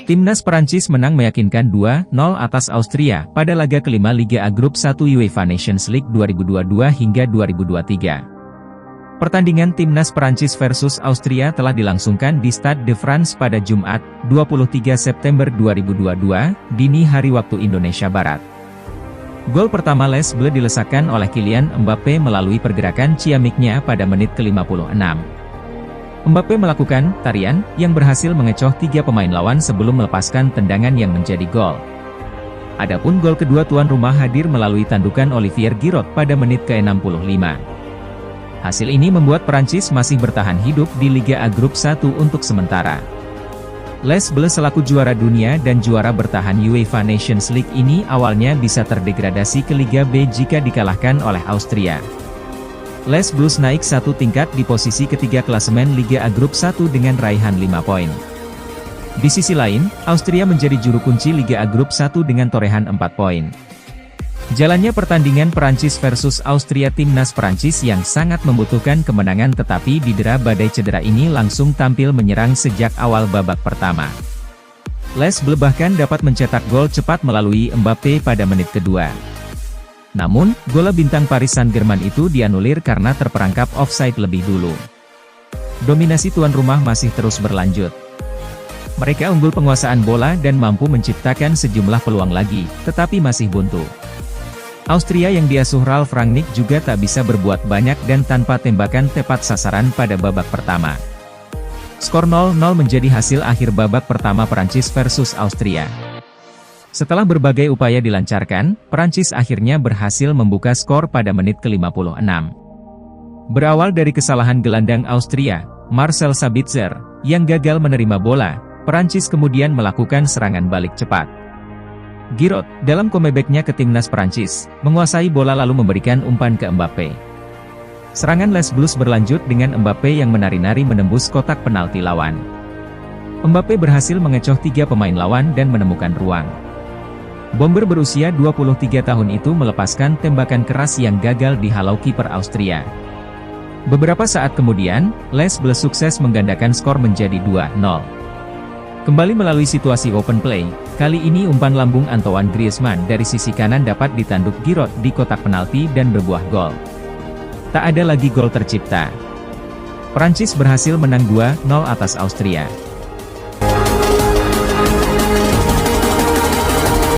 Timnas Prancis menang meyakinkan 2-0 atas Austria pada laga kelima Liga A Grup 1 UEFA Nations League 2022 hingga 2023. Pertandingan Timnas Prancis versus Austria telah dilangsungkan di Stade de France pada Jumat, 23 September 2022, dini hari waktu Indonesia Barat. Gol pertama Les Bleus dilesakkan oleh Kylian Mbappe melalui pergerakan ciamiknya pada menit ke-56. Mbappe melakukan tarian yang berhasil mengecoh 3 pemain lawan sebelum melepaskan tendangan yang menjadi gol. Adapun gol kedua tuan rumah hadir melalui tandukan Olivier Giroud pada menit ke-65. Hasil ini membuat Prancis masih bertahan hidup di Liga A Grup 1 untuk sementara. Les Bleus selaku juara dunia dan juara bertahan UEFA Nations League ini awalnya bisa terdegradasi ke Liga B jika dikalahkan oleh Austria. Les Bleus naik satu tingkat di posisi ketiga klasemen Liga A Grup 1 dengan raihan 5 poin. Di sisi lain, Austria menjadi juru kunci Liga A Grup 1 dengan torehan 4 poin. Jalannya pertandingan Prancis versus Austria, Timnas Prancis yang sangat membutuhkan kemenangan tetapi didera badai cedera ini langsung tampil menyerang sejak awal babak pertama. Les Bleus bahkan dapat mencetak gol cepat melalui Mbappe pada menit kedua. Namun, gol bintang Paris Saint-Germain itu dianulir karena terperangkap offside lebih dulu. Dominasi tuan rumah masih terus berlanjut. Mereka unggul penguasaan bola dan mampu menciptakan sejumlah peluang lagi, tetapi masih buntu. Austria yang diasuh Ralf Rangnick juga tak bisa berbuat banyak dan tanpa tembakan tepat sasaran pada babak pertama. Skor 0-0 menjadi hasil akhir babak pertama Prancis versus Austria. Setelah berbagai upaya dilancarkan, Prancis akhirnya berhasil membuka skor pada menit ke-56. Berawal dari kesalahan gelandang Austria, Marcel Sabitzer, yang gagal menerima bola, Prancis kemudian melakukan serangan balik cepat. Giroud, dalam comeback-nya ke timnas Prancis, menguasai bola lalu memberikan umpan ke Mbappe. Serangan Les Bleus berlanjut dengan Mbappe yang menari-nari menembus kotak penalti lawan. Mbappe berhasil mengecoh 3 pemain lawan dan menemukan ruang. Bomber berusia 23 tahun itu melepaskan tembakan keras yang gagal dihalau kiper Austria. Beberapa saat kemudian, Les Bleus sukses menggandakan skor menjadi 2-0. Kembali melalui situasi open play, kali ini umpan lambung Antoine Griezmann dari sisi kanan dapat ditanduk Giroud di kotak penalti dan berbuah gol. Tak ada lagi gol tercipta. Prancis berhasil menang 2-0 atas Austria.